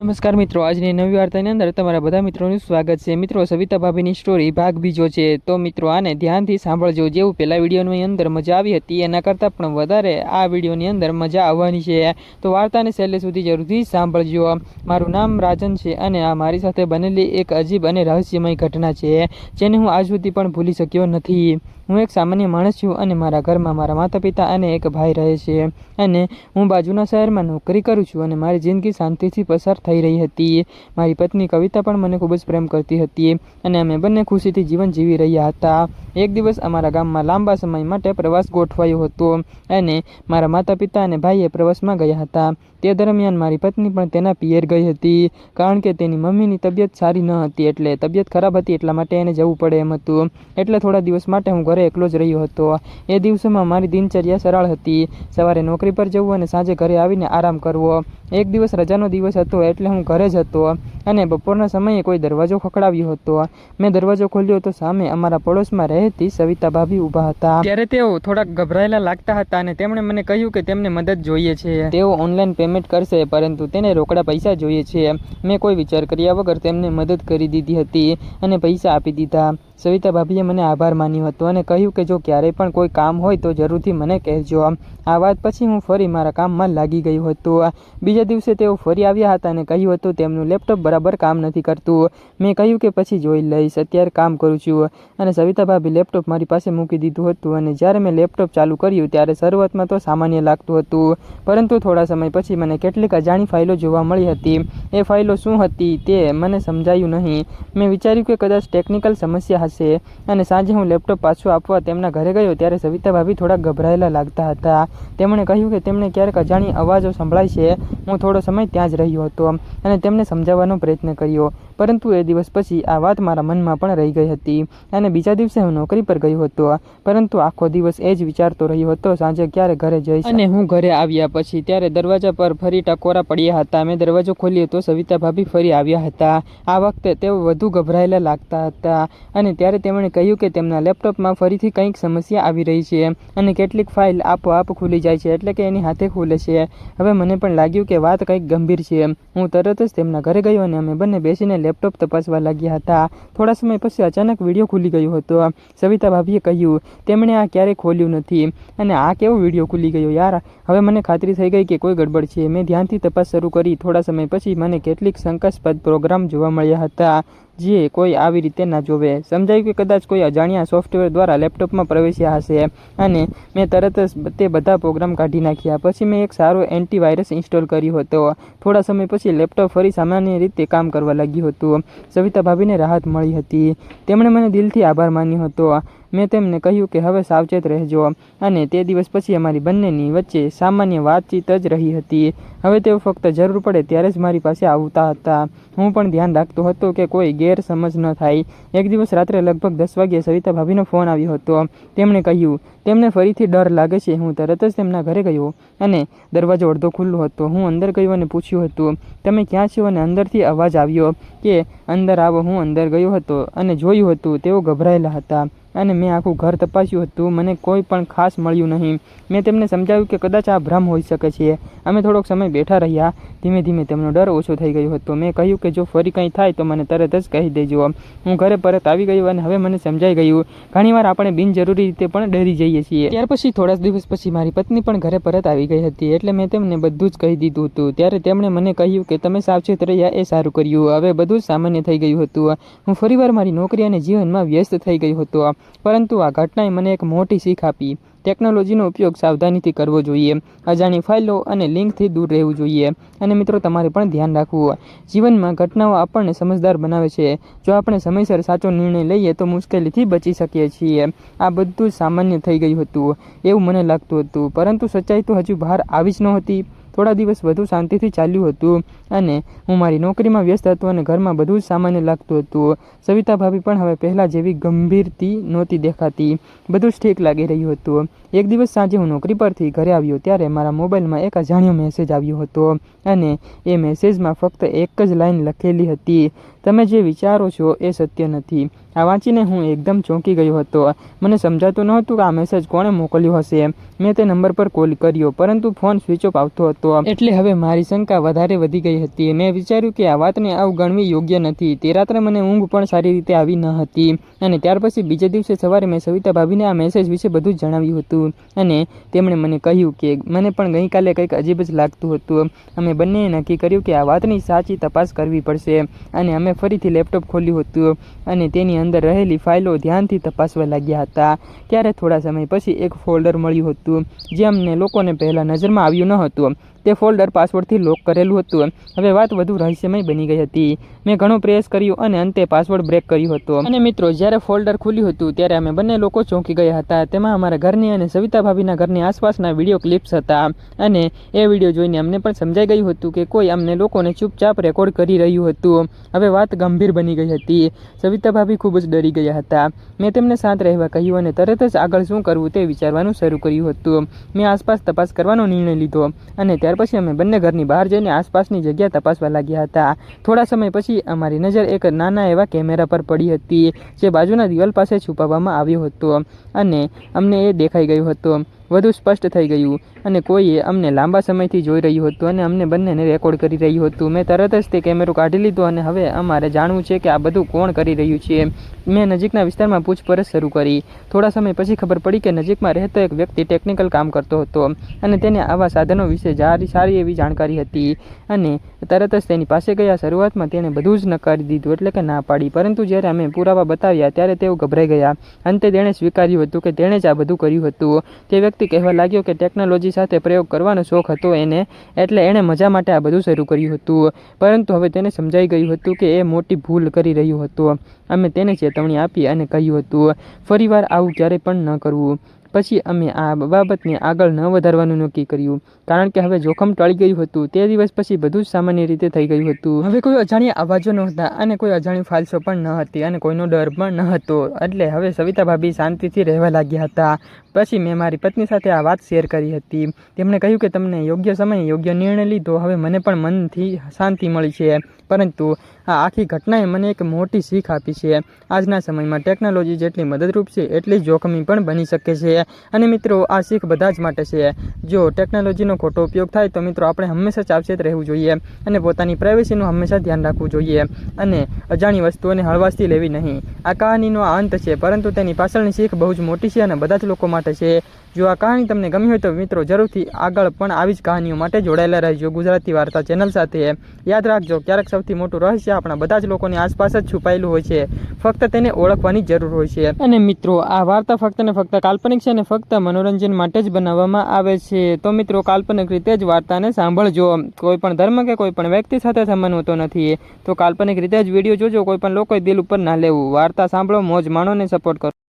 નમસ્કાર મિત્રો, આજની નવી વાર્તાની અંદર તમારા બધા મિત્રોનું સ્વાગત છે। મિત્રો, સવિતા ભાભીની સ્ટોરી ભાગ બીજો છે। તો મિત્રો, આને ધ્યાનથી સાંભળજો। જેવું પહેલા વિડીયોની અંદર મજા આવી હતી એના કરતાં પણ વધારે આ વિડીયોની અંદર મજા આવવાની છે। તો વાર્તાને છેલ્લે સુધી જરૂરથી સાંભળજો। મારું નામ રાજન છે અને આ મારી સાથે બનેલી એક અજીબ અને રહસ્યમય ઘટના છે જેને હું આજ સુધી પણ ભૂલી શક્યો નથી। હું એક સામાન્ય માણસ છું અને મારા ઘરમાં મારા માતા પિતા અને એક ભાઈ રહે છે અને હું બાજુના શહેરમાં નોકરી કરું છું અને મારી જિંદગી શાંતિથી પસાર થઈ રહી હતી। મારી પત્ની કવિતા પણ મને ખૂબ જ પ્રેમ કરતી હતી અને અમે બંને ખુશીથી જીવન જીવી રહ્યા હતા। એક દિવસ અમારા ગામમાં લાંબા સમય માટે પ્રવાસ ગોઠવાયો હતો અને મારા માતા પિતા અને ભાઈએ પ્રવાસમાં ગયા હતા। તે દરમિયાન મારી પત્ની પણ તેના પિયર ગઈ હતી કારણ કે તેની મમ્મીની તબિયત સારી ન હતી, એટલે તબિયત ખરાબ હતી એટલા માટે એને જવું પડે એમ હતું। એટલે થોડા દિવસ માટે હું ઘરે એકલો જ રહ્યો હતો। એ દિવસોમાં મારી દિનચર્યા સરળ હતી, સવારે નોકરી પર જવું અને સાંજે ઘરે આવીને આરામ કરવો। એક દિવસ રજાનો દિવસ હતો એટલે હું ઘરે જ હતો અને બપોરના સમયે કોઈ દરવાજો ખખડાવ્યો હતો। મેં દરવાજો ખોલ્યો તો સામે અમારા પડોશમાં રહેતી સવિતા ભાભી ઊભા હતા। ત્યારે તેઓ થોડાક ગભરાયેલા લાગતા હતા અને તેમણે મને કહ્યું કે તેમને મદદ જોઈએ છે। તેઓ ઓનલાઈન પેમેન્ટ કરશે પરંતુ તેને રોકડા પૈસા જોઈએ છે। મેં કોઈ વિચાર કર્યા વગર તેમને મદદ કરી દીધી હતી અને પૈસા આપી દીધા। સવિતા ભાભીએ મને આભાર માન્યો હતો અને કહ્યું કે જો ક્યારેય પણ કોઈ કામ હોય તો જરૂરથી મને કહેજો। આ વાત પછી હું ફરી મારા કામમાં લાગી ગયો હતો। બીજા દિવસે તેઓ ફરી આવ્યા હતા અને કહ્યું હતું તેમનું લેપટોપ બરાબર કામ નથી કરતું। મેં કહ્યું કે પછી જોઈ લઈશ, અત્યારે કામ કરું છું અને સવિતા ભાભી લેપટોપ મારી પાસે મૂકી દીધું હતું અને જ્યારે મેં લેપટોપ ચાલુ કર્યું ત્યારે શરૂઆતમાં તો સામાન્ય લાગતું હતું, પરંતુ થોડા સમય પછી મને કેટલીક અજાણી ફાઇલો જોવા મળી હતી। એ ફાઇલો શું હતી તે મને સમજાયું નહીં। મેં વિચાર્યું કે કદાચ ટેકનિકલ સમસ્યા હશે અને સાંજે હું લેપટોપ પાછું આપવા તેમના ઘરે ગયો ત્યારે સવિતા ભાભી થોડા ગભરાયેલા લાગતા હતા। તેમણે કહ્યું કે તેમને ક્યારેક અજાણી અવાજો સંભળાય છે। હું થોડો સમય ત્યાં જ રહ્યો હતો અને તેમને સમજાવવાનો પ્રયત્ન કર્યો, પરંતુ એ દિવસ પછી આ વાત મારા મનમાં પણ રહી ગઈ હતી અને બીજા દિવસે હું નોકરી પર ગયો હતો, પરંતુ આખો દિવસ એ જ વિચારતો રહ્યો હતો સાંજે ક્યારે ઘરે જઈશ। અને હું ઘરે આવ્યા પછી ત્યારે દરવાજા પર ફરી ટકોરા પડ્યા હતા। મેં દરવાજો ખોલ્યો તો સવિતા ભાભી ફરી આવ્યા હતા। આ વખતે તેઓ વધુ ગભરાયેલા લાગતા હતા અને ત્યારે તેમણે કહ્યું કે તેમના લેપટોપમાં ફરીથી કંઈક સમસ્યા આવી રહી છે અને કેટલીક ફાઇલ આપોઆપ ખુલી જાય છે, એટલે કે એની હાથે ખુલે છે। હવે મને પણ લાગ્યું કે વાત કંઈક ગંભીર છે। હું તરત જ તેમના ઘરે ગયો અને અમે બંને બેસીને લેપટોપ તપાસવા લાગ્યા હતા। થોડા સમય પછી અચાનક વિડીયો ખુલી ગયો હતો। સવિતા ભાભીએ કહ્યું, તેમણે આ ક્યારેય ખોલ્યું નથી અને આ કેવો વિડીયો ખુલી ગયો યાર। હવે મને ખાતરી થઈ ગઈ કે કોઈ ગડબડ છે। મેં ધ્યાનથી તપાસ શરૂ કરી। થોડા સમય પછી મને કેટલીક શંકાસ્પદ પ્રોગ્રામ જોવા મળ્યા હતા જે કોઈ આવી રીતે ના જોવે। સમજાયું કે કદાચ કોઈ અજાણ્યા સોફ્ટવેર દ્વારા લેપટોપમાં પ્રવેશ્યા હશે અને મેં તરત જ તે બધા પ્રોગ્રામ કાઢી નાખ્યા। પછી મેં એક સારો એન્ટીવાયરસ ઇન્સ્ટોલ કર્યો હતો। થોડા સમય પછી લેપટોપ ફરી સામાન્ય રીતે કામ કરવા લાગ્યું હતું। સવિતા ભાભીને રાહત મળી હતી। તેમણે મને દિલથી આભાર માન્યો હતો। મેં તેમને કહ્યું કે હવે સાવચેત રહેજો અને તે દિવસ પછી અમારી બંનેની વચ્ચે સામાન્ય વાતચીત જ રહી હતી। હવે તેઓ ફક્ત જરૂર પડે ત્યારે જ મારી પાસે આવતા હતા। હું પણ ધ્યાન રાખતો હતો કે કોઈ ગેરસમજ ન થાય। એક દિવસ રાત્રે લગભગ 10 વાગ્યે સવિતા ભાભીનો ફોન આવ્યો હતો। તેમણે કહ્યું તેમને ફરીથી ડર લાગે છે। હું તરત જ તેમના ઘરે ગયો અને દરવાજો અડધો ખુલ્લો હતો। હું અંદર ગયો અને પૂછ્યું હતું, તમે ક્યાં છો? અને અંદરથી અવાજ આવ્યો કે અંદર આવો। હું અંદર ગયો હતો અને જોયું હતું તેઓ ગભરાયેલા હતા અને મેં આખું ઘર તપાસ્યું હતું, મને કોઈ પણ ખાસ મળ્યું નહીં। મેં તેમને સમજાવ્યું કે કદાચ આ ભ્રમ હોઈ શકે છે। અમે થોડોક સમય બેઠા રહ્યા। ધીમે ધીમે તેમનો ડર ઓછો થઈ ગયો હતો। મેં કહ્યું કે જો ફરી કંઈ થાય તો મને તરત જ કહી દેજો। હું ઘરે પરત આવી ગયો અને હવે મને સમજાઈ ગયું ઘણીવાર આપણે બિનજરૂરી રીતે પણ ડરી જઈએ છીએ। ત્યાર પછી થોડા દિવસ પછી મારી પત્ની પણ ઘરે પરત આવી ગઈ હતી, એટલે મેં તેમને બધું જ કહી દીધું હતું। ત્યારે તેમણે મને કહ્યું કે તમે સાવચેત રહ્યા એ સારું કર્યું। હવે બધું જ સામાન્ય થઈ ગયું હતું। હું ફરીવાર મારી નોકરી અને જીવનમાં વ્યસ્ત થઈ ગયો હતો, પરંતુ આ ઘટનાએ મને એક મોટી શીખ આપી। ટેકનોલોજીનો ઉપયોગ સાવધાનીથી કરવો જોઈએ, અજાણી ફાઇલો અને લિંકથી દૂર રહેવું જોઈએ। અને મિત્રો, તમારે પણ ધ્યાન રાખવું, જીવનમાં ઘટનાઓ આપણને સમજદાર બનાવે છે। જો આપણે સમયસર સાચો નિર્ણય લઈએ તો મુશ્કેલીથી બચી શકીએ છીએ। આ બધું જ સામાન્ય થઈ ગયું હતું એવું મને લાગતું હતું, પરંતુ સચ્ચાઈ તો હજુ બહાર આવી જ નહોતી। થોડા દિવસ વધુ શાંતિથી ચાલ્યું હતું અને હું મારી નોકરીમાં વ્યસ્ત હતો અને ઘરમાં બધું જ સામાન્ય લાગતું હતું। સવિતા ભાભી પણ હવે પહેલાં જેવી ગંભીરથી નહોતી દેખાતી, બધું જ ઠીક લાગી રહ્યું હતું। એક દિવસ સાંજે હું નોકરી પરથી ઘરે આવ્યો ત્યારે મારા મોબાઈલમાં એક અજાણ્યો મેસેજ આવ્યો હતો અને એ મેસેજમાં ફક્ત એક જ લાઈન લખેલી હતી, તમે જે વિચારો છો એ સત્ય નથી। આ વાંચીને હું એકદમ ચોંકી ગયો હતો। મને સમજાતું નહોતું કે આ મેસેજ કોણે મોકલ્યો હશે। મેં તે નંબર પર કોલ કર્યો, પરંતુ ફોન સ્વિચ ઓફ આવતો હતો, એટલે હવે મારી શંકા વધારે વધી ગઈ હતી. મેં વિચાર્યું કે આ વાતને અવગણવી યોગ્ય નથી. તે રાત્રે મને ઊંઘ પણ સારી રીતે આવી ન હતી અને ત્યાર પછી બીજે દિવસે સવારે મેં સવિતા ભાભીને આ મેસેજ વિશે બધું જ જણાવ્યું હતું અને તેમણે મને કહ્યું કે મને પણ ગઈકાલે કંઈક અજીબ જ લાગતું હતું. અમે બંનેએ નક્કી કર્યું કે આ વાતની સાચી તપાસ કરવી પડશે અને અમે ફરીથી લેપટોપ ખોલ્યું હતું અને તેની અંદર રહેલી ફાઇલો ધ્યાનથી તપાસવા લાગ્યા હતા. ત્યારે થોડા સમય પછી એક ફોલ્ડર મળ્યું હતું જે અમને લોકોને પહેલાં નજરમાં આવ્યું ન હતું. તે ફોલ્ડર પાસવર્ડથી લોક કરેલું હતું. હવે વાત વધુ રહસ્યમય બની ગઈ હતી. મેં ઘણો પ્રયાસ કર્યો અને અંતે પાસવર્ડ બ્રેક કર્યો હતો. અને મિત્રો, જ્યારે ફોલ્ડર ખુલ્યું હતું ત્યારે અમે બંને લોકો ચોંકી ગયા હતા. તેમાં અમારા ઘરની અને સવિતા ભાભીના ઘરની આસપાસના વિડીયો ક્લિપ્સ હતા અને એ વિડીયો જોઈને અમને પણ સમજાઈ ગયું હતું કે કોઈ અમને લોકોને ચૂપચાપ રેકોર્ડ કરી રહ્યું હતું. હવે વાત ગંભીર બની ગઈ હતી. સવિતા ભાભી ખૂબ જ ડરી ગયા હતા. મેં તેમને શાંત રહેવા કહ્યું અને તરત જ આગળ શું કરવું તે વિચારવાનું શરૂ કર્યું હતું. મેં આસપાસ તપાસ કરવાનો નિર્ણય લીધો અને ત્યાર પછી અમે બંને ઘરની બહાર જઈને આસપાસની જગ્યા તપાસવા લાગ્યા હતા. થોડા સમય પછી અમારી નજર એક નાના એવા કેમેરા પર પડી હતી જે બાજુના દિવાલ પાસે છુપાવવામાં આવ્યો હતો અને અમને એ દેખાઈ ગયો હતો. વધુ સ્પષ્ટ થઈ ગયું અને કોઈએ અમને લાંબા સમયથી જોઈ રહ્યું હતું અને અમને બંનેને રેકોર્ડ કરી રહ્યું હતું. મેં તરત જ તે કેમેરો કાઢી લીધો અને હવે અમારે જાણવું છે કે આ બધું કોણ કરી રહ્યું છે. મેં નજીકના વિસ્તારમાં પૂછપરછ શરૂ કરી. થોડા સમય પછી ખબર પડી કે નજીકમાં રહેતો એક વ્યક્તિ ટેકનિકલ કામ કરતો હતો અને તેને આવા સાધનો વિશે સારી એવી જાણકારી હતી અને તરત જ તેની પાસે ગયા. શરૂઆતમાં તેણે બધું જ નકારી દીધું, એટલે કે ના પાડી, પરંતુ જ્યારે અમે પુરાવા બતાવ્યા ત્યારે તેઓ ગભરાઈ ગયા. અંતે તેણે સ્વીકાર્યું હતું કે તેણે જ આ બધું કર્યું હતું. તે વ્યક્તિ કહેવા લાગ્યો કે ટેકનોલોજી સાથે પ્રયોગ કરવાનો શોખ હતો એને, એટલે એણે મજા માટે આ બધું શરૂ કર્યું હતું. પરંતુ હવે તેને સમજાઈ ગયું હતું કે એ મોટી ભૂલ કરી રહ્યું હતું. અમે તેને ચેતવણી આપી અને કહ્યું હતું ફરીવાર આવું ક્યારેય પણ ન કરવું. પછી અમે આ બાબતને આગળ ન વધારવાનું નક્કી કર્યું કારણ કે હવે જોખમ ટળી ગયું હતું. તે દિવસ પછી બધું જ સામાન્ય રીતે થઈ ગયું હતું. હવે કોઈ અજાણ્યા અવાજો નહોતા અને કોઈ અજાણી ફાઇલ્સો પણ ન હતી અને કોઈનો ડર પણ ન હતો. એટલે હવે સવિતા ભાભી શાંતિથી રહેવા લાગ્યા હતા. પછી મેં મારી પત્ની સાથે આ વાત શેર કરી હતી. તેમણે કહ્યું કે તમને યોગ્ય સમયે યોગ્ય નિર્ણય લીધો. હવે મને પણ મનથી શાંતિ મળી છે. પરંતુ આ આખી ઘટનાએ મને એક મોટી શીખ આપી છે. આજના સમયમાં ટેકનોલોજી જેટલી મદદરૂપ છે એટલી જ જોખમી પણ બની શકે છે. અને મિત્રો, આ શીખ બધા જ માટે છે. જો ટેકનોલોજીનો ખોટો ઉપયોગ થાય તો મિત્રો આપણે હંમેશા સાવચેત રહેવું જોઈએ અને પોતાની પ્રાઇવસીનું હંમેશા ધ્યાન રાખવું જોઈએ અને અજાણી વસ્તુઓને હળવાશથી લેવી નહીં. આ કહાનીનો આ અંત છે, પરંતુ તેની પાછળની શીખ બહુ જ મોટી છે અને બધા જ લોકો માટે છે. જો આ કહાની તમને ગમી હોય તો મિત્રો જરૂરથી આગળ પણ આવી જ કહાનીઓ માટે જોડાયેલા રહેજો ગુજરાતી વાર્તા ચેનલ સાથે. યાદ રાખજો, ક્યારેક સૌથી મોટું રહસ્ય આપણા બધા જ લોકોની આસપાસ જ છુપાયેલું હોય છે. ફક્ત તેને ઓળખવાની જરૂર હોય છે. અને મિત્રો, આ વાર્તા ફક્ત ને ફક્ત કાલ્પનિક છે અને ફક્ત મનોરંજન માટે જ બનાવવામાં આવે છે. તો મિત્રો, કાલ્પનિક રીતે જ વાર્તાને સાંભળજો. કોઈ પણ ધર્મ કે કોઈ પણ વ્યક્તિ સાથે સંબંધ હોતો નથી. તો કાલ્પનિક રીતે જ વિડીયો જોજો. કોઈ પણ લોકોએ દિલ ઉપર ના લેવું. વાર્તા સાંભળો, મોજ માણો ને સપોર્ટ કરો.